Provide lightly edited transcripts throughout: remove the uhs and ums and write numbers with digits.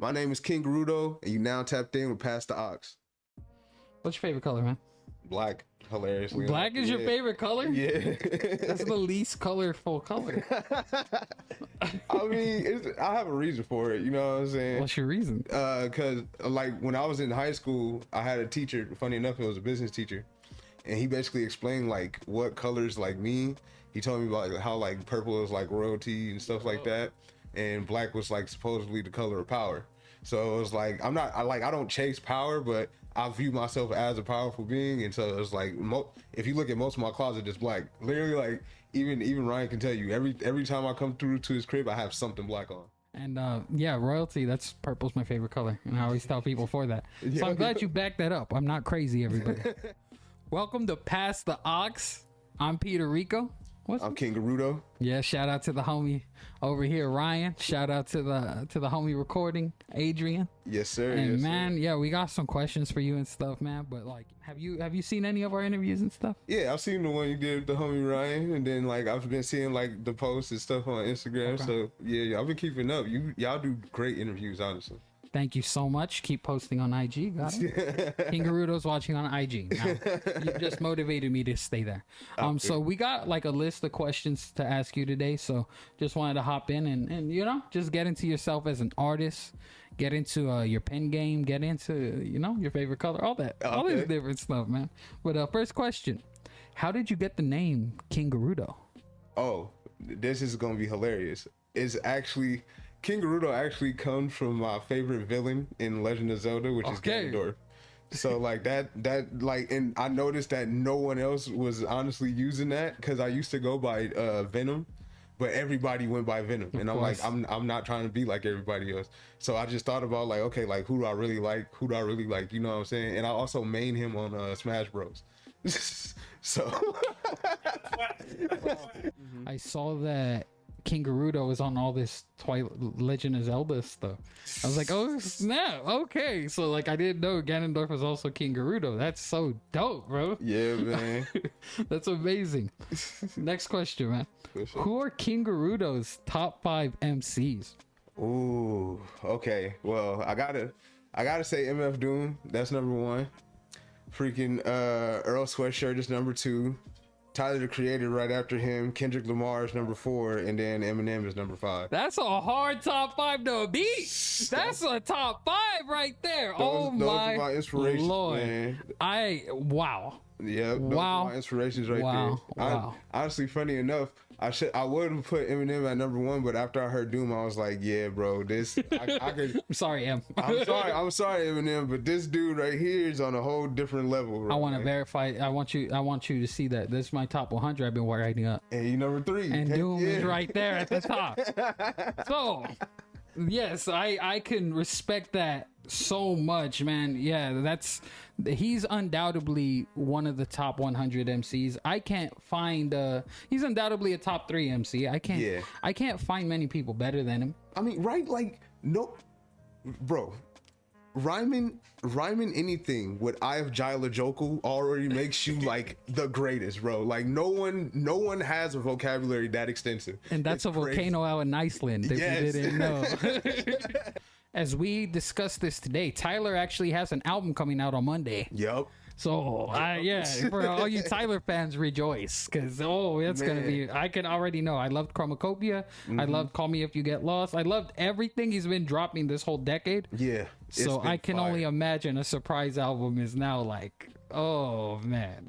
My name is King Gerudo, and you now tapped in with Pass the Ox. What's your favorite color, man? Black, hilariously. Black is your favorite color? Yeah. That's the least colorful color. I mean, I have a reason for it, you know what I'm saying? What's your reason? Because, like, when I was in high school, I had a teacher, funny enough, it was a business teacher, and he basically explained, like, what colors, like, mean. He told me about, like, how, like, purple is, like, royalty and stuff like that, and black was, like, supposedly the color of power. So it was like, I don't chase power, but I view myself as a powerful being. And so it's like, if you look at most of my closet, it's black. Literally, like, even Ryan can tell you, every time I come through to his crib, I have something black on. And yeah, royalty, that's purple's my favorite color. And I always tell people for that. So I'm glad you backed that up. I'm not crazy, everybody. Welcome to Pass the Ox. I'm Peter Rico. I'm King Gerudo. Yeah, shout out to the homie over here, Ryan. Shout out to the homie recording, Adrian. Yes, sir. And yes, man, sir. yeah, we got some questions for you and stuff, man. But like, have you seen any of our interviews and stuff? Yeah, I've seen the one you did with the homie Ryan, and then like I've been seeing like the posts and stuff on Instagram. Okay. So yeah, I've been keeping up. Y'all do great interviews, honestly. Thank you so much. Keep posting on IG. Got it. King Gerudo's watching on IG. Now, you just motivated me to stay there. So we got like a list of questions to ask you today. So just wanted to hop in and you know, just get into yourself as an artist, get into your pen game, get into, you know, your favorite color, all that, all this different stuff, man. But first question, how did you get the name King Gerudo? Oh, this is gonna be hilarious. It's actually, King Gerudo actually comes from my favorite villain in Legend of Zelda, which is Ganondorf. So like that like, and I noticed that no one else was honestly using that because I used to go by Venom, but everybody went by Venom, and I'm like, I'm not trying to be like everybody else. So I just thought about like, okay, like who do I really like? Who do I really like? You know what I'm saying? And I also main him on Smash Bros. So I saw that King Gerudo was on all this Legend of Zelda stuff. I was like, oh snap, okay. So like I didn't know Ganondorf was also King Gerudo. That's so dope, bro. Yeah, man. That's amazing. Next question, man. Who are King Gerudo's top 5 MCs? Ooh, okay. Well, I gotta say MF Doom. That's number 1. Freaking Earl Sweatshirt is number 2. Tyler the Creator right after him. Kendrick Lamar is number 4, and then Eminem is number 5. That's a hard top 5 to beat. That's a top 5 right there. Those are my inspirations, Lord. Man. Wow. Yeah, those are my inspirations right there. Wow. Honestly, funny enough, I would have put Eminem at number 1, but after I heard Doom, I was like, yeah, bro, this I could. I'm sorry, Em. I'm sorry, Eminem, but this dude right here is on a whole different level. Right? I want to verify. I want you to see that this is my top 100. I've been writing up. And you number 3. And Doom is right there at the top. So, yes, I can respect that so much, man. Yeah, he's undoubtedly one of the top 100 MCs. I can't find he's undoubtedly a top 3 MC. I can't find many people better than him. I mean, right? Like, no, bro, rhyming anything with I have Jila Jokel already makes you like the greatest, bro. Like no one has a vocabulary that extensive, and that's it's a crazy. Volcano out in Iceland if you didn't know. As we discuss this today, Tyler actually has an album coming out on Monday. Yep. So, yeah, for all you Tyler fans, rejoice. Because, it's going to be, I can already know. I loved Chromacopia. I loved Call Me If You Get Lost. I loved everything he's been dropping this whole decade. Yeah. So I can only imagine a surprise album is now like, oh, man.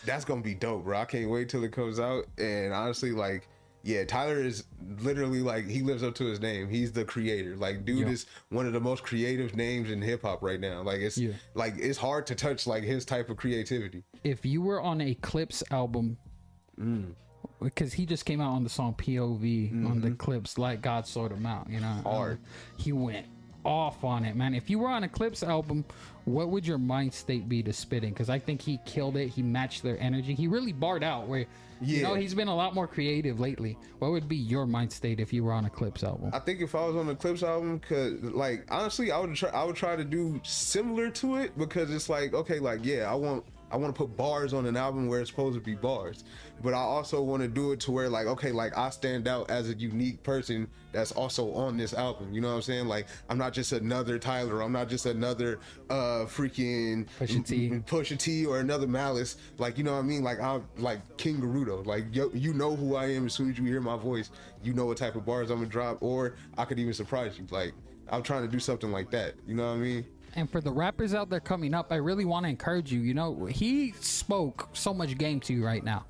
That's going to be dope, bro. I can't wait till it comes out. And honestly, like, yeah, Tyler is literally like, he lives up to his name. He's the creator. Like, dude is one of the most creative names in hip hop right now. Like, it's hard to touch like his type of creativity. If you were on a Clips album, because he just came out on the song POV on the Clips, like God Sort Him Out, you know, hard. He went off on it, man. If you were on a Clips album, what would your mind state be to spitting? Because I think he killed it. He matched their energy. He really barred out where, you know, he's been a lot more creative lately. What would be your mind state if you were on a Clips album? I think if I was on a Clips album, cause like honestly, I would try to do similar to it, because it's like, okay, like I I want to put bars on an album where it's supposed to be bars, but I also want to do it to where like, okay, like I stand out as a unique person that's also on this album. You know what I'm saying? Like I'm not just another Tyler. I'm not just another freaking Pusha T or another Malice. Like, you know what I mean? Like I'm like King Gerudo. Like you know who I am as soon as you hear my voice. You know what type of bars I'm gonna drop, or I could even surprise you. Like I'm trying to do something like that. You know what I mean? And for the rappers out there coming up, I really want to encourage you. You know, he spoke so much game to you right now.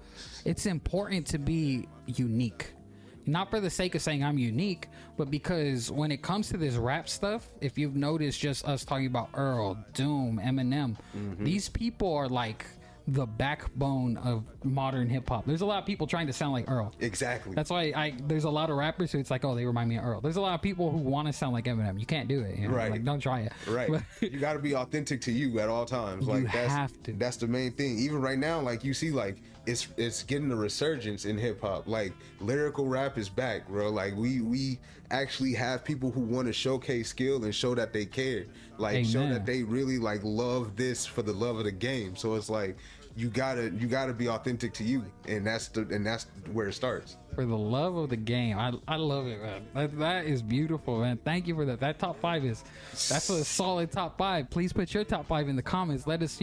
It's important to be unique. Not for the sake of saying I'm unique, but because when it comes to this rap stuff, if you've noticed just us talking about Earl, Doom, Eminem, these people are like the backbone of modern hip-hop. There's a lot of people trying to sound like Earl. Exactly. That's why there's a lot of rappers who it's like, oh, they remind me of Earl. There's a lot of people who want to sound like Eminem. You can't do it, you know? Right. Like, don't try it. Right. You got to be authentic to you at all times. Like that's the main thing. Even right now, like you see, like it's getting a resurgence in hip-hop. Like lyrical rap is back, bro. Like we actually have people who want to showcase skill and show that they care, like Amen. show that they really like love this for the love of the game. So it's like you gotta be authentic to you, and that's where it starts. For the love of the game. I love it, man. That is beautiful, man. Thank you for that. That top 5 that's a solid top 5. Please put your top 5 in the comments. Let us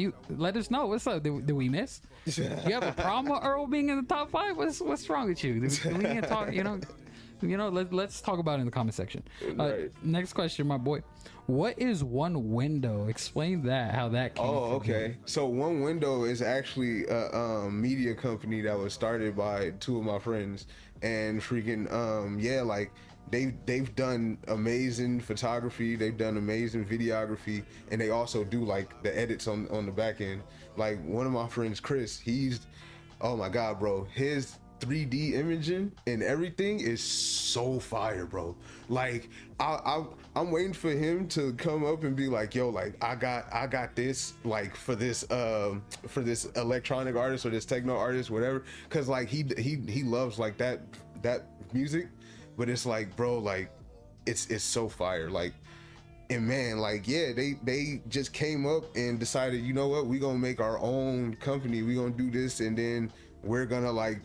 know what's up. Did we miss? You have a problem with Earl being in the top 5? What's wrong with you? Do we need to talk, let's talk about it in the comment section. Right. Next question, my boy. What is One Window? Explain that, how that came. Oh, okay. So One Window is actually a media company that was started by 2 of my friends, and freaking like they've done amazing photography, they've done amazing videography, and they also do like the edits on the back end. Like one of my friends, Chris, oh my god, bro, his 3D imaging and everything is so fire, bro. Like I'm waiting for him to come up and be like, yo, like I got this, like for this electronic artist or this techno artist, whatever, because like he loves like that music, but it's like, bro, like it's so fire. Like, and man, like, yeah, they just came up and decided, you know what, we gonna make our own company, we gonna do this, and then we're gonna like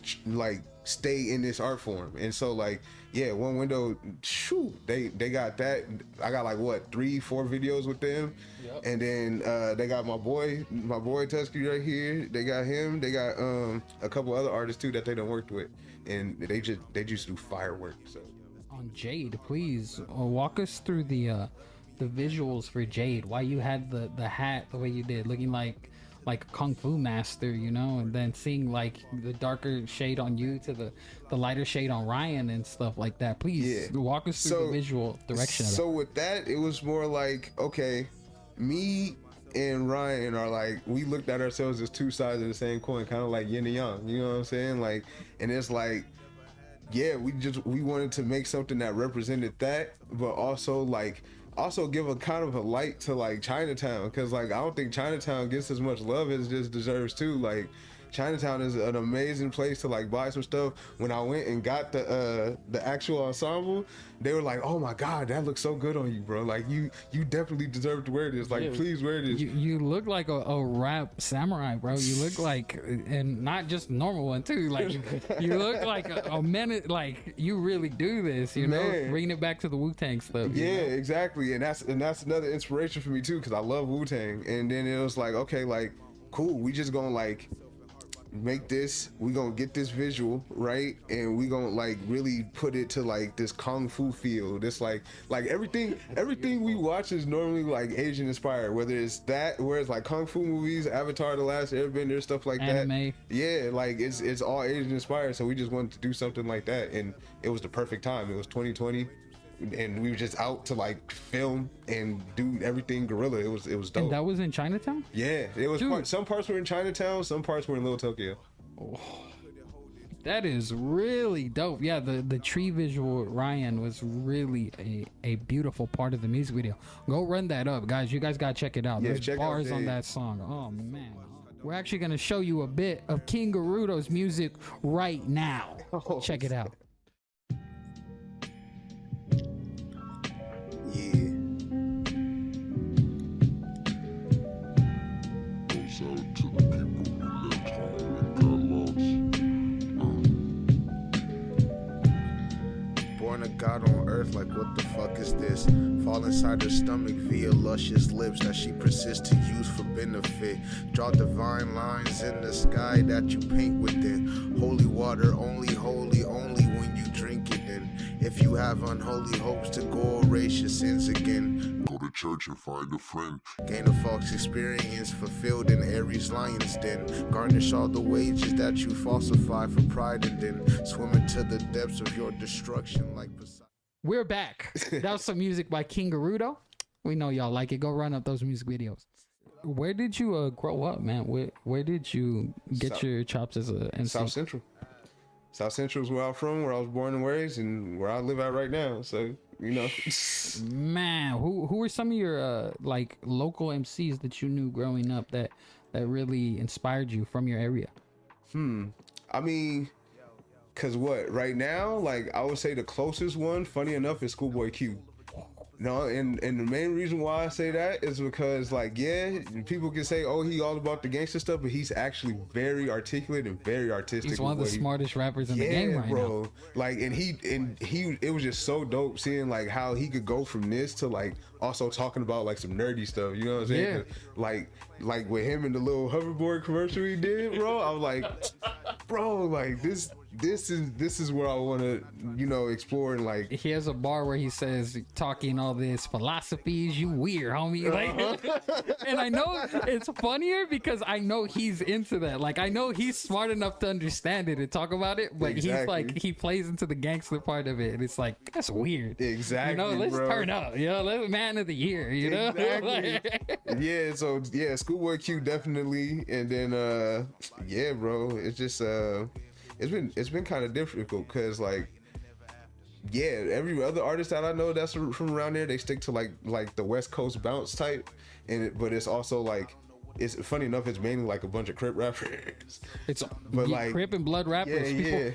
stay in this art form. And so like, yeah, One Window, shoot, they got that. I got like what, 3-4 videos with them. Yep. And then they got my boy Tusky right here. They got him. They got a couple other artists too that they done worked with, and they just do fireworks. So on Jade, please walk us through the visuals for Jade. Why you had the hat the way you did, looking like a kung fu master, you know, and then seeing like the darker shade on you to the lighter shade on Ryan and stuff like that. Please walk us through the visual direction of it. So with that, it was more like, okay, me and Ryan are like, we looked at ourselves as 2 sides of the same coin, kind of like yin and yang, you know what I'm saying? Like, and it's like, yeah, we wanted to make something that represented that, but also give a kind of a light to like Chinatown, because like I don't think Chinatown gets as much love as it deserves too. Like Chinatown is an amazing place to like buy some stuff. When I went and got the actual ensemble, they were like, "Oh my God, that looks so good on you, bro! Like you definitely deserve to wear this. Like, please wear this." You look like a rap samurai, bro. You look like, and not just normal one too. Like you look like a minute. Like you really do this, you know, bringing it back to the Wu-Tang stuff. Yeah, exactly. And that's another inspiration for me too, because I love Wu-Tang. And then it was like, okay, like cool, we just gonna like make this, we gonna get this visual right, and we gonna like really put it to like this kung fu feel. This like everything we watch is normally like Asian inspired, whether it's that, where it's like kung fu movies, Avatar, The Last Airbender, stuff like anime. That. Yeah, like it's all Asian inspired, so we just wanted to do something like that, and it was the perfect time. It was 2020, and we were just out to like film and do everything guerrilla. It was dope. And that was in Chinatown? Yeah, it was. Some parts were in Chinatown, some parts were in Little Tokyo. Oh, that is really dope. Yeah, the tree visual with Ryan was really a beautiful part of the music video. Go run that up, guys. You guys gotta check it out. Yeah, there's bars on that song. Oh man, we're actually gonna show you a bit of King Gerudo's music right now. Check it out. Goes out to the people earth like what the fuck is this? Fall inside her stomach via luscious lips that she persists to use for benefit. Draw divine lines in the sky that you paint within. Holy water only when you drink it in. If you have unholy hopes to go erase your sins again, go to church and find a friend. Gain a false experience fulfilled in Aries lion's den. Garnish all the wages that you falsify for pride, and then swim into the depths of your destruction like Poseidon. We're back. That was some music by King Gerudo. We know y'all like it. Go run up those music videos. Where did you grow up, man? Where did you get your chops as a MC? South Central. South Central is where I'm from, where I was born and raised, and where I live at right now. So, you know. Man, who were some of your like local MCs that you knew growing up that really inspired you from your area? I mean, cause what right now, like I would say the closest one, funny enough, is Schoolboy Q. No, and the main reason why I say that is because, like, yeah, people can say, oh, he all about the gangster stuff, but he's actually very articulate and very artistic. He's one of the smartest rappers in the game right now. Like, and he it was just so dope seeing like how he could go from this to like also talking about like some nerdy stuff. You know what I'm saying? Yeah. Like with him and the little hoverboard commercial he did, bro. I was like, bro, like this is where I want to, you know, explore. And like he has a bar where he says, talking all this philosophies, you weird homie, like, and I know it's funnier because I know he's into that. Like I know he's smart enough to understand it and talk about it, but he's like, he plays into the gangster part of it, and it's like, that's weird. Exactly, you know, let's turn up, you know, let's man of the year, you know. Yeah, so yeah, Schoolboy Q definitely. And then yeah, bro, it's just it's been kind of difficult because like, yeah, every other artist that I know that's from around there, they stick to like the West Coast bounce type, but it's also like, it's funny enough, it's mainly like a bunch of Crip rappers. It's but like Crip and Blood rappers. Yeah.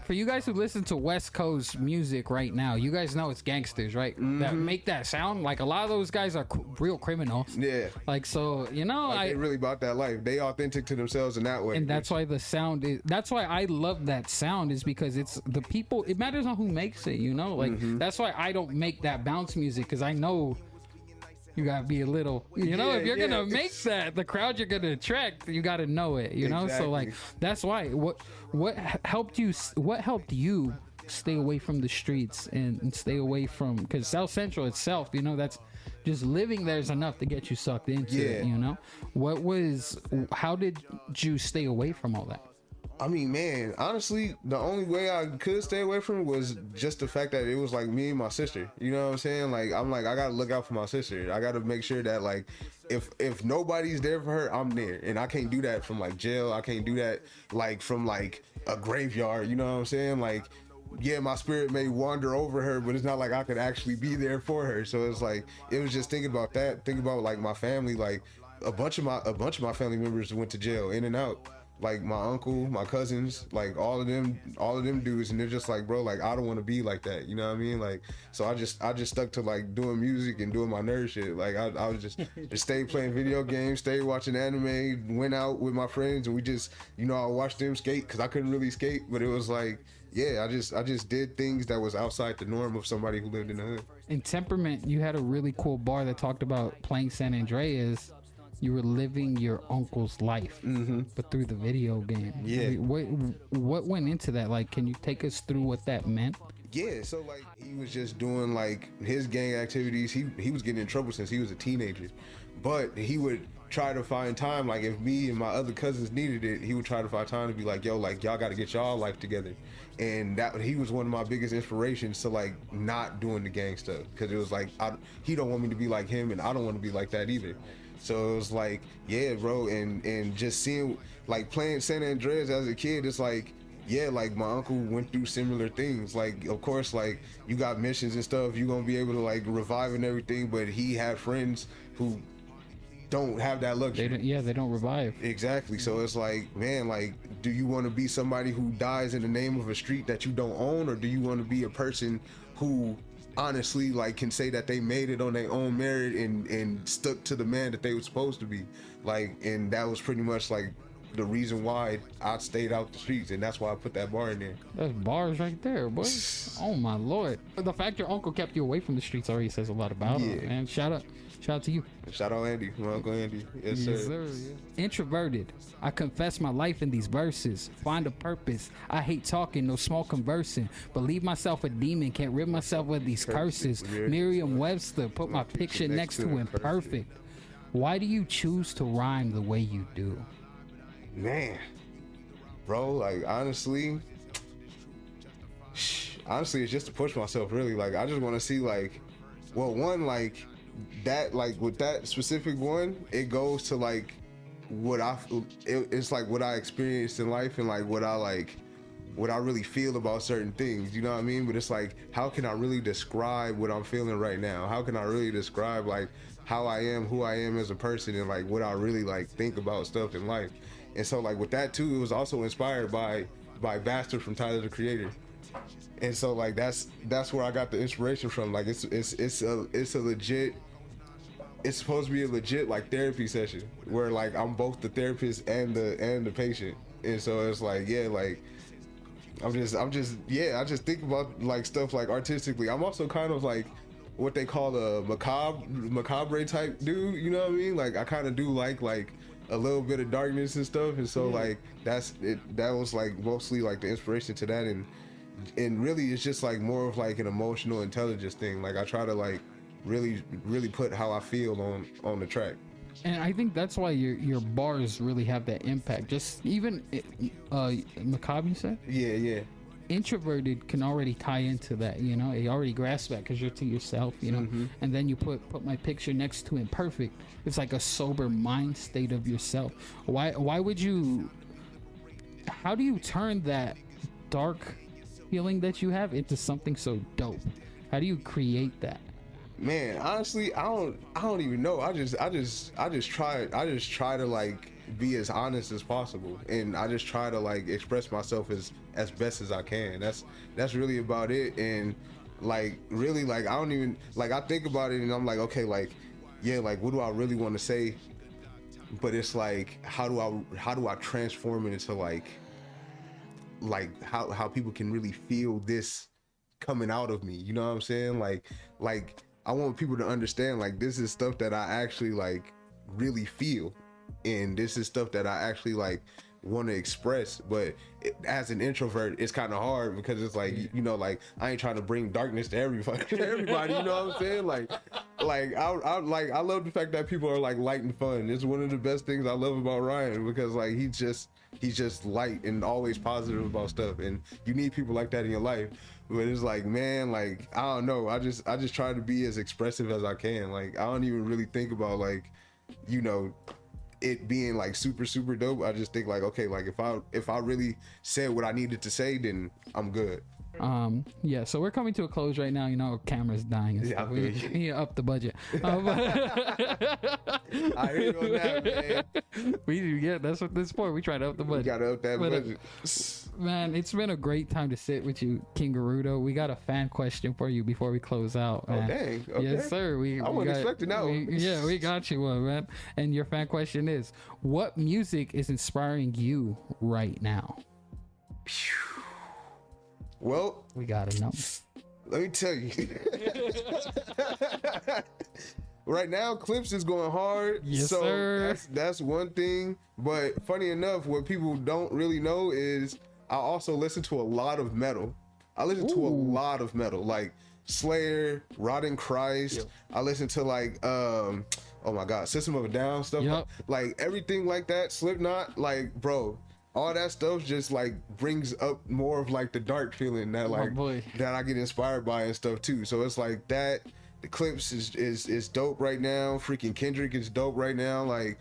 For you guys who listen to West Coast music right now, you guys know it's gangsters, right? That make that sound. Like a lot of those guys are real criminals. Yeah. Like, so, you know, like they really about that life. They authentic to themselves in that way. And that's why the sound is, that's why I love that sound, is because it's the people, it matters on who makes it, you know? Like, that's why I don't make that bounce music, because I know you gotta be a little, you know, if you're gonna make that, the crowd you're gonna attract, you gotta know it, you know. So like, that's why what helped you stay away from the streets and stay away from, because South Central itself, you know, that's just living there's enough to get you sucked into it, you know. How did you stay away from all that? I mean, man, honestly, the only way I could stay away from it was just the fact that it was like me and my sister. You know what I'm saying? Like, I'm like, I gotta look out for my sister. I gotta make sure that like, if nobody's there for her, I'm there. And I can't do that from like jail. I can't do that like from like a graveyard. You know what I'm saying? Like, yeah, my spirit may wander over her, but it's not like I could actually be there for her. So it's like, it was just thinking about that. Thinking about like my family. Like a bunch of my family members went to jail, in and out. Like my uncle, my cousins, like all of them dudes, and they're just like, bro, like I don't want to be like that, you know what I mean? Like, so I just stuck to like doing music and doing my nerd shit. Like I was just stay playing video games, stay watching anime, went out with my friends, and we just, you know, I watched them skate because I couldn't really skate, but it was like, yeah, I just did things that was outside the norm of somebody who lived in the hood. In Temperament, you had a really cool bar that talked about playing San Andreas. You were living your uncle's life, but through the video game. Yeah. I mean, what went into that? Like, can you take us through what that meant? Yeah, so like he was just doing like his gang activities. He was getting in trouble since he was a teenager, but he would try to find time. Like if me and my other cousins needed it, he would try to find time to be like, yo, like y'all got to get y'all life together. And that he was one of my biggest inspirations to like not doing the gang stuff, because it was like he don't want me to be like him, and I don't want to be like that either. So it was like, yeah, bro, and just seeing, like, playing San Andreas as a kid, it's like, yeah, like, my uncle went through similar things. Like, of course, like, you got missions and stuff, you're gonna be able to, like, revive and everything, but he had friends who don't have that luxury. They don't revive. Exactly. So it's like, man, like, do you want to be somebody who dies in the name of a street that you don't own, or do you want to be a person who honestly like can say that they made it on their own merit and stuck to the man that they were supposed to be? Like, and that was pretty much like the reason why I stayed out the streets, and that's why I put that bar in there. That's bars right there, boy. Oh my lord. The fact your uncle kept you away from the streets already says a lot about him, man. Shout out to you. Shout out Andy, my Uncle Andy. Yes, sir. Yeah. Introverted. I confess my life in these verses. Find a purpose. I hate talking, no small conversing. Believe myself a demon, can't rid myself of these curses. Merriam-Webster, put my picture next to imperfect. Why do you choose to rhyme the way you do? Man, bro, like honestly, it's just to push myself, really. Like, I just want to see, like, well, one, like that, like with that specific one, it goes to like it's like what I experienced in life, and like what I really feel about certain things, you know what I mean? But it's like, how can I really describe what I'm feeling right now? How can I really describe like how I am, who I am as a person, and like what I really like think about stuff in life? And so like with that too, it was also inspired by Bastard from Tyler the Creator. And so like that's where I got the inspiration from. Like it's a legit, it's supposed to be a legit like therapy session where like I'm both the therapist and the patient. And so it's like, yeah, like I just think about like stuff like artistically. I'm also kind of like what they call a macabre type dude, you know what I mean? Like I kind of do like a little bit of darkness and stuff, and so like that's it. That was like mostly like the inspiration to that, and really it's just like more of like an emotional intelligence thing. Like I try to like really put how I feel on the track. And I think that's why your bars really have that impact. Just even macabre, you said? Yeah. Introverted can already tie into that, you know. You already grasp that because you're to yourself, you know. And then you put my picture next to imperfect. It's like a sober mind state of yourself. Why would you? How do you turn that dark feeling that you have into something so dope? How do you create that? Man, honestly, I don't even know. I just try to like be as honest as possible, and I just try to like express myself as best as I can. That's really about it. And like really, like I don't even like, I think about it and I'm like, okay, like yeah, like what do I really want to say? But it's like, how do I transform it into like how people can really feel this coming out of me, you know what I'm saying? Like I want people to understand, like, this is stuff that I actually like really feel, and this is stuff that I actually like want to express. But as an introvert, it's kind of hard because it's like, you know, like I ain't trying to bring darkness to everybody, you know what I'm saying? Like I love the fact that people are like light and fun. It's one of the best things I love about Ryan, because like he's just light and always positive about stuff, and you need people like that in your life. But it's like, man, like I don't know, I just try to be as expressive as I can. Like I don't even really think about like, you know, it being like super dope. I just think like, okay, like if I really said what I needed to say, then I'm good. Yeah, so we're coming to a close right now. You know, camera's dying and stuff. We need to up the budget. I hear you on that, man. That's what this is for. We try to up the budget. We gotta up that budget. Man, it's been a great time to sit with you, King Gerudo. We got a fan question for you before we close out, man. Oh, dang. Okay. Yes, sir. I wasn't expecting that one. We got you one, man. And your fan question is, what music is inspiring you right now? Well, we gotta know. Let me tell you. Right now, Clips is going hard. Yes, so sir. That's one thing. But funny enough, what people don't really know is I also listen to a lot of metal. I listen to a lot of metal, like Slayer, Rotten Christ. Yep. I listen to like oh my god, System of a Down stuff. Yep. Like everything like that, Slipknot, like bro, all that stuff just like brings up more of like the dark feeling that like that I get inspired by and stuff too. So it's like that. The Clips is dope right now. Freaking Kendrick is dope right now. Like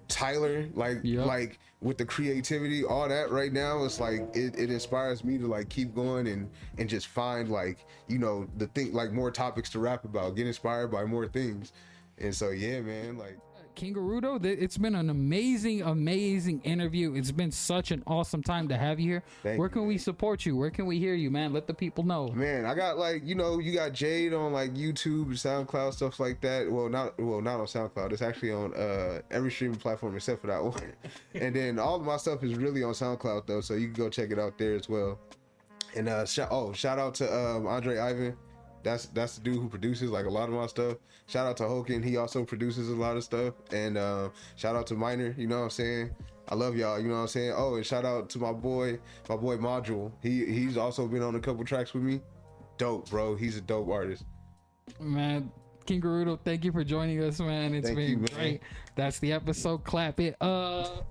Tyler, like with the creativity, all that right now, it's like it inspires me to like keep going and just find like, you know, the thing, like more topics to rap about, get inspired by more things. And so yeah, man, like King Gerudo, it's been an amazing interview. It's been such an awesome time to have you here. Where can we support you? Where can we hear you, man? Let the people know. Man, I got like, you got Jade on like YouTube, SoundCloud, stuff like that. Well, not on SoundCloud. It's actually on every streaming platform except for that one. And then all of my stuff is really on SoundCloud though, so you can go check it out there as well. And shout out to Andre Ivan. That's the dude who produces like a lot of my stuff. Shout out to Hoken, he also produces a lot of stuff. And shout out to Minor, you know what I'm saying? I love y'all, you know what I'm saying? Oh, and shout out to my boy Module. He's also been on a couple tracks with me. Dope, bro. He's a dope artist. Man, King Gerudo, thank you for joining us, man. It's been great. That's the episode. Clap it up.